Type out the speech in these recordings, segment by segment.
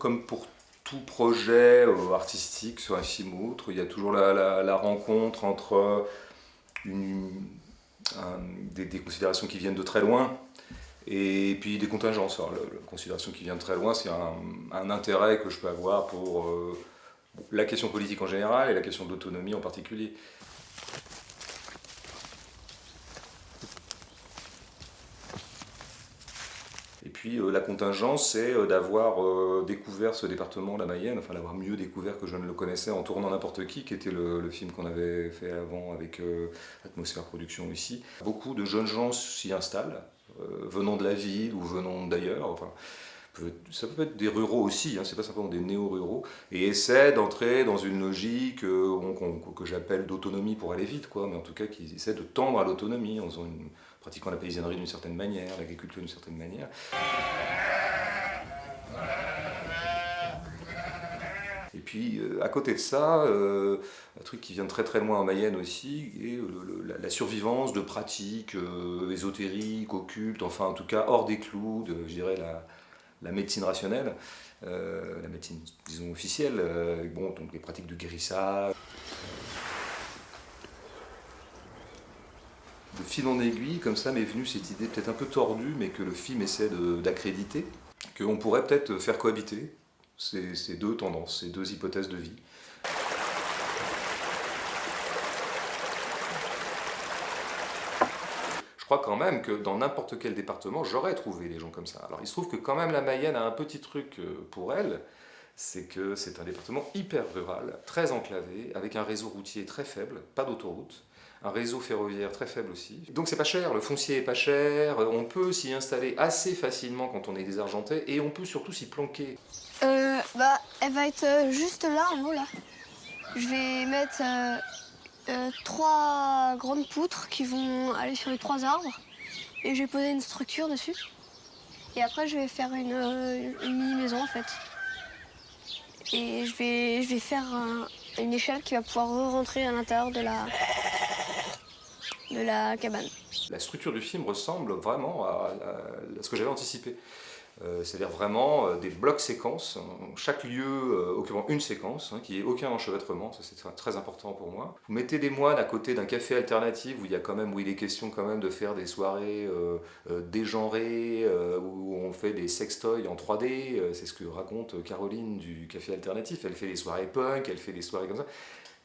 comme pour tout projet artistique sur un film ou autre, il y a toujours la rencontre entre des considérations qui viennent de très loin et puis des contingences. Alors, la considération qui vient de très loin, c'est un intérêt que je peux avoir pour la question politique en général et la question d'autonomie en particulier. Et puis la contingence, c'est d'avoir découvert ce département, la Mayenne, enfin l'avoir mieux découvert que je ne le connaissais en tournant N'importe qui était le film qu'on avait fait avant avec Atmosphère Production ici. Beaucoup de jeunes gens s'y installent, venant de la ville ou venant d'ailleurs. Enfin, ça peut être des ruraux aussi, hein, c'est pas simplement des néo-ruraux, et essaient d'entrer dans une logique que j'appelle d'autonomie pour aller vite, quoi, mais en tout cas qui essaient de tendre à l'autonomie en faisant pratiquant la paysannerie d'une certaine manière, l'agriculture d'une certaine manière. Et puis à côté de ça, un truc qui vient de très très loin en Mayenne aussi, est la survivance de pratiques ésotériques, occultes, enfin en tout cas hors des clous de, je dirais, la médecine rationnelle, la médecine, disons, officielle, bon, donc les pratiques de guérissage. De fil en aiguille, comme ça m'est venue cette idée peut-être un peu tordue, mais que le film essaie d'accréditer, qu'on pourrait peut-être faire cohabiter ces deux tendances, ces deux hypothèses de vie. Je crois quand même que dans n'importe quel département, j'aurais trouvé des gens comme ça. Alors il se trouve que quand même la Mayenne a un petit truc pour elle, c'est que c'est un département hyper rural, très enclavé, avec un réseau routier très faible, pas d'autoroute, un réseau ferroviaire très faible aussi. Donc c'est pas cher, le foncier est pas cher, on peut s'y installer assez facilement quand on est désargenté, et on peut surtout s'y planquer. Elle va être juste là, en haut, là. Je vais mettre 3 grandes poutres qui vont aller sur les 3 arbres. Et je vais poser une structure dessus. Et après, je vais faire une mini-maison, en fait. Et je vais faire une échelle qui va pouvoir rentrer à l'intérieur de la cabane. La structure du film ressemble vraiment à ce que j'avais anticipé. C'est-à-dire vraiment des blocs séquences, chaque lieu occupant une séquence, hein, qui n'ait aucun enchevêtrement, ça c'est très important pour moi. Vous mettez des moines à côté d'un café alternatif où il est question quand même de faire des soirées dégenrées, où on fait des sextoys en 3D, c'est ce que raconte Caroline du café alternatif, elle fait des soirées punk, elle fait des soirées comme ça.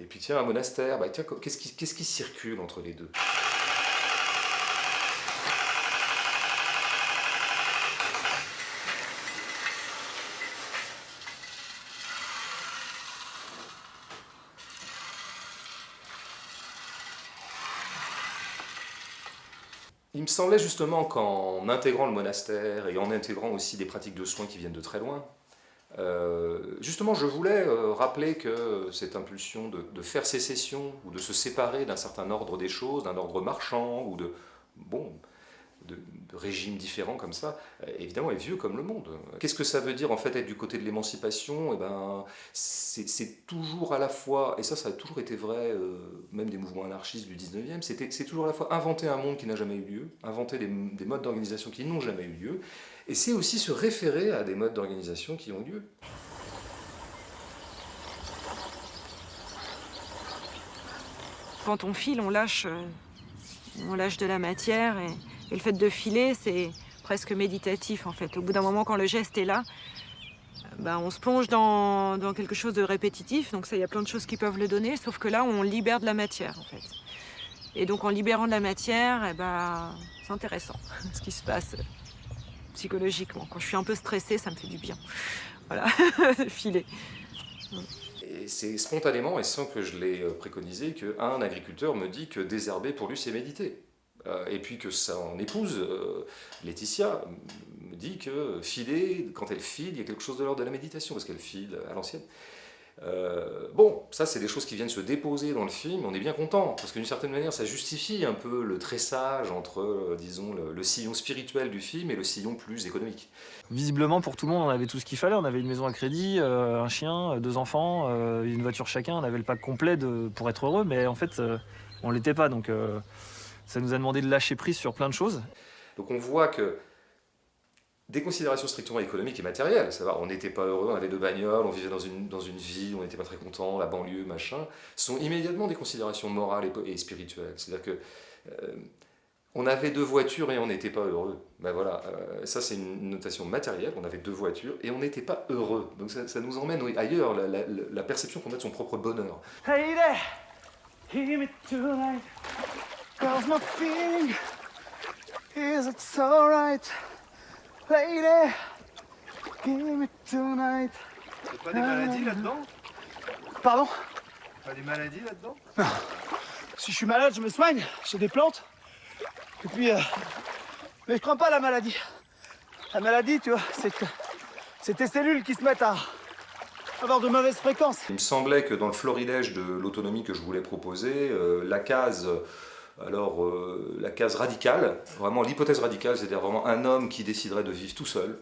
Et puis tiens, un monastère, bah, tiens, qu'est-ce qui circule entre les deux ? Il me semblait justement qu'en intégrant le monastère et en intégrant aussi des pratiques de soins qui viennent de très loin, justement je voulais rappeler que cette impulsion de faire sécession ou de se séparer d'un certain ordre des choses, d'un ordre marchand ou de régimes différents comme ça, évidemment est vieux comme le monde. Qu'est-ce que ça veut dire en fait être du côté de l'émancipation ? Eh ben, c'est toujours à la fois, et ça a toujours été vrai, même des mouvements anarchistes du 19e, c'est toujours à la fois inventer un monde qui n'a jamais eu lieu, inventer des modes d'organisation qui n'ont jamais eu lieu, et c'est aussi se référer à des modes d'organisation qui ont eu lieu. Quand on file, on lâche de la matière et le fait de filer, c'est presque méditatif en fait. Au bout d'un moment, quand le geste est là, on se plonge dans quelque chose de répétitif. Donc ça, il y a plein de choses qui peuvent le donner, sauf que là, on libère de la matière en fait. Et donc en libérant de la matière, c'est intéressant ce qui se passe psychologiquement. Quand je suis un peu stressée, ça me fait du bien. Voilà, filer. Et c'est spontanément, et sans que je l'ai préconisé, qu'un agriculteur me dit que désherber pour lui c'est méditer. Et puis que son épouse, Laetitia, me dit que filer, quand elle file, il y a quelque chose de l'ordre de la méditation, parce qu'elle file à l'ancienne. Ça c'est des choses qui viennent se déposer dans le film, on est bien content, parce que d'une certaine manière ça justifie un peu le tressage entre, disons, le sillon spirituel du film et le sillon plus économique. Visiblement pour tout le monde on avait tout ce qu'il fallait, on avait une maison à crédit, un chien, 2 enfants, une voiture chacun, on avait le pack complet pour être heureux, mais en fait on l'était pas, donc ça nous a demandé de lâcher prise sur plein de choses. Donc on voit que des considérations strictement économiques et matérielles. Ça va, on n'était pas heureux, on avait 2 bagnoles, on vivait dans une ville, on n'était pas très content, la banlieue, machin, sont immédiatement des considérations morales et spirituelles. C'est-à-dire que on avait 2 voitures et on n'était pas heureux. Ben voilà, ça c'est une notation matérielle, on avait 2 voitures et on n'était pas heureux. Donc ça nous emmène ailleurs, la perception qu'on a de son propre bonheur. Hey there, hear me tonight, 'cause my feeling is it's alright. Lady, give me tonight. Y'a pas des maladies là-dedans? Pardon? Pas des maladies là-dedans? Si je suis malade, je me soigne, j'ai des plantes. Et puis, mais je crains pas la maladie. La maladie, tu vois, c'est tes cellules qui se mettent à avoir de mauvaises fréquences. Il me semblait que dans le florilège de l'autonomie que je voulais proposer, la case radicale, vraiment l'hypothèse radicale, c'est-à-dire vraiment un homme qui déciderait de vivre tout seul,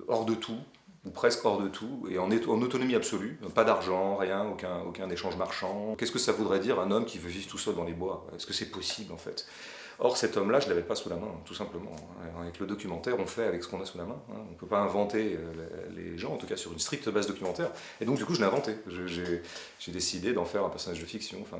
hors de tout, ou presque hors de tout, et en autonomie absolue, pas d'argent, rien, aucun échange marchand. Qu'est-ce que ça voudrait dire un homme qui veut vivre tout seul dans les bois? Est-ce que c'est possible en fait? Or cet homme-là, je ne l'avais pas sous la main, tout simplement. Avec le documentaire, on fait avec ce qu'on a sous la main. On ne peut pas inventer les gens, en tout cas sur une stricte base documentaire. Et donc du coup, je l'ai inventé. J'ai décidé d'en faire un personnage de fiction, enfin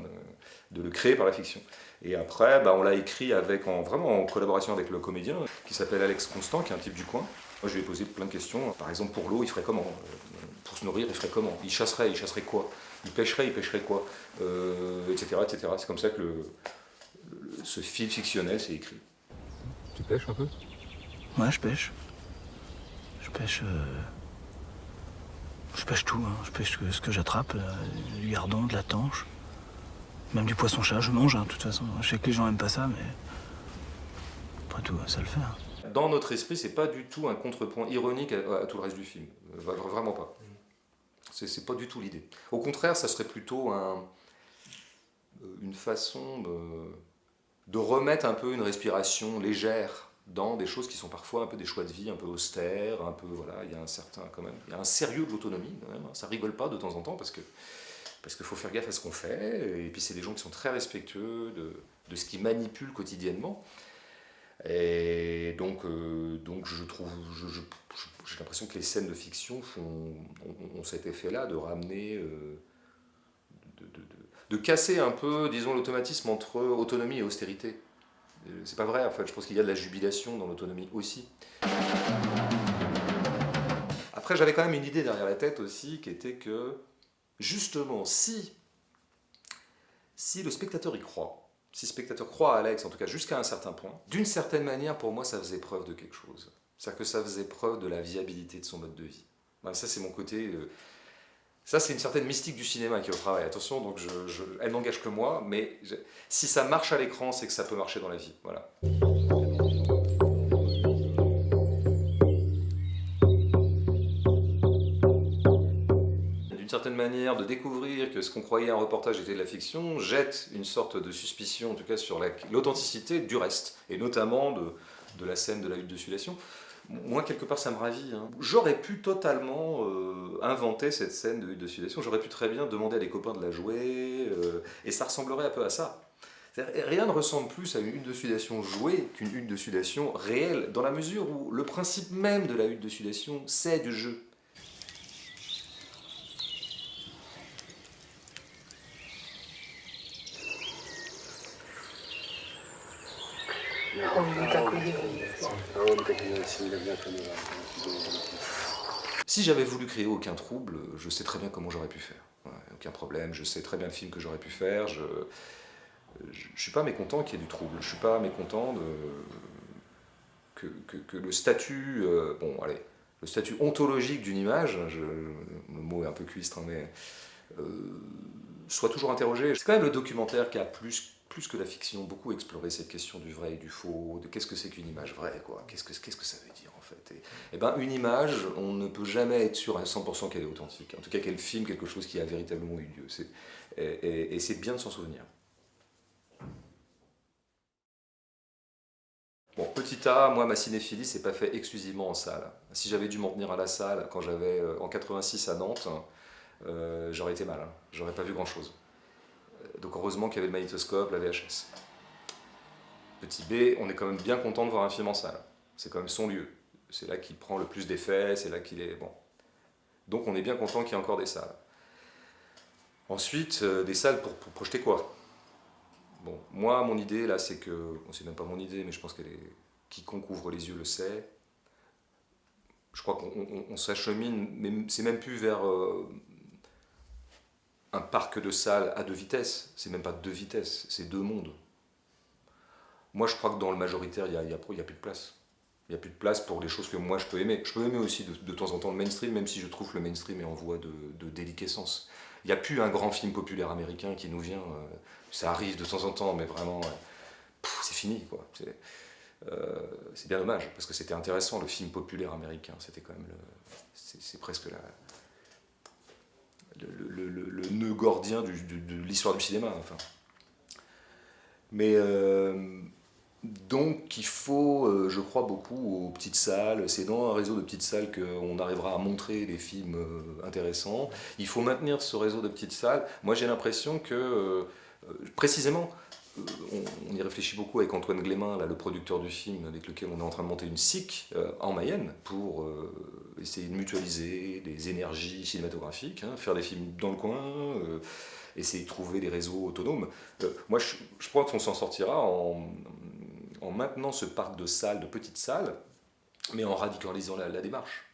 de le créer par la fiction. Et après, on l'a écrit vraiment en collaboration avec le comédien, qui s'appelle Alex Constant, qui est un type du coin. Moi, je lui ai posé plein de questions. Par exemple, pour l'eau, il ferait comment? Pour se nourrir, il ferait comment? Il chasserait quoi? Il pêcherait quoi? Etc., etc. C'est comme ça que ce film fictionnel s'est écrit. Tu pêches un peu? Ouais, je pêche. Je pêche tout, hein. Je pêche ce que j'attrape, du gardon, de la tanche, même du poisson-chat. Je mange, hein, de toute façon. Je sais que les gens aiment pas ça, mais après tout, ça le fait. Hein. Dans notre esprit, c'est pas du tout un contrepoint ironique à tout le reste du film. Vraiment pas. C'est pas du tout l'idée. Au contraire, ça serait plutôt une façon de remettre un peu une respiration légère dans des choses qui sont parfois un peu des choix de vie, un peu austères, un peu, voilà, il y a un certain, quand même, il y a un sérieux de l'autonomie, quand même, hein. Ça rigole pas de temps en temps, parce qu'il faut faire gaffe à ce qu'on fait, et puis c'est des gens qui sont très respectueux de ce qu'ils manipulent quotidiennement. Et donc je trouve, j'ai l'impression que les scènes de fiction ont cet effet-là de ramener, de casser un peu, disons, l'automatisme entre autonomie et austérité. C'est pas vrai, en fait, je pense qu'il y a de la jubilation dans l'autonomie aussi. Après, j'avais quand même une idée derrière la tête aussi, qui était que, justement, si le spectateur y croit, si le spectateur croit à Alex, en tout cas jusqu'à un certain point, d'une certaine manière, pour moi, ça faisait preuve de quelque chose. C'est-à-dire que ça faisait preuve de la viabilité de son mode de vie. Ben, ça, c'est mon côté... ça, c'est une certaine mystique du cinéma qui est au travail. Attention, donc elle n'engage que moi, mais si ça marche à l'écran, c'est que ça peut marcher dans la vie. Voilà. D'une certaine manière, de découvrir que ce qu'on croyait un reportage était de la fiction jette une sorte de suspicion, en tout cas sur l'authenticité du reste, et notamment de la scène de la hutte de sudation. Moi, quelque part, ça me ravit. Hein. J'aurais pu totalement inventer cette scène de hutte de sudation, j'aurais pu très bien demander à des copains de la jouer, et ça ressemblerait un peu à ça. Rien ne ressemble plus à une hutte de sudation jouée qu'une hutte de sudation réelle, dans la mesure où le principe même de la hutte de sudation, c'est du jeu. Si j'avais voulu créer aucun trouble, je sais très bien comment j'aurais pu faire. Ouais, aucun problème, je sais très bien le film que j'aurais pu faire. Je suis pas mécontent qu'il y ait du trouble. Je suis pas mécontent que le statut, le statut ontologique d'une image, le mot est un peu cuistre, hein, mais soit toujours interrogé. C'est quand même le documentaire qui a plus que la fiction, beaucoup exploré cette question du vrai et du faux, de qu'est-ce que c'est qu'une image vraie, quoi. Qu'est-ce que ça veut dire en fait. Et ben une image, on ne peut jamais être sûr à 100% qu'elle est authentique. En tout cas qu'elle filme quelque chose qui a véritablement eu lieu. Et c'est bien de s'en souvenir. Bon, petit A, moi ma cinéphilie c'est pas fait exclusivement en salle. Si j'avais dû m'en tenir à la salle quand j'avais en 86 à Nantes, j'aurais été mal, hein. J'aurais pas vu grand chose. Donc heureusement qu'il y avait le magnétoscope, la VHS. Petit B, on est quand même bien content de voir un film en salle. C'est quand même son lieu. C'est là qu'il prend le plus d'effets, c'est là qu'il est... Bon. Donc on est bien content qu'il y ait encore des salles. Ensuite, des salles pour projeter quoi? Bon, moi, mon idée, là, c'est que... Bon, c'est même pas mon idée, mais je pense qu'elle est... Quiconque ouvre les yeux le sait. Je crois qu'on s'achemine, mais c'est même plus vers un parc de salles à 2 vitesses. C'est même pas 2 vitesses, c'est 2 mondes. Moi, je crois que dans le majoritaire, il y a plus de place. Il n'y a plus de place pour les choses que moi je peux aimer. Je peux aimer aussi de temps en temps le mainstream, même si je trouve que le mainstream est en voie de déliquescence. Il n'y a plus un grand film populaire américain qui nous vient. Ça arrive de temps en temps, mais vraiment, c'est fini, quoi. C'est bien dommage, parce que c'était intéressant, le film populaire américain. C'était quand même c'est presque le nœud gordien de l'histoire du cinéma. Enfin. Mais donc il faut, je crois beaucoup aux petites salles. C'est dans un réseau de petites salles qu'on arrivera à montrer des films intéressants. Il faut maintenir ce réseau de petites salles. Moi j'ai l'impression que, précisément, on y réfléchit beaucoup avec Antoine Glémin, là, le producteur du film, avec lequel on est en train de monter une SIC en Mayenne pour essayer de mutualiser des énergies cinématographiques, hein, faire des films dans le coin, essayer de trouver des réseaux autonomes. Moi, je crois qu'on s'en sortira en maintenant ce parc de salles, de petites salles, mais en radicalisant la démarche.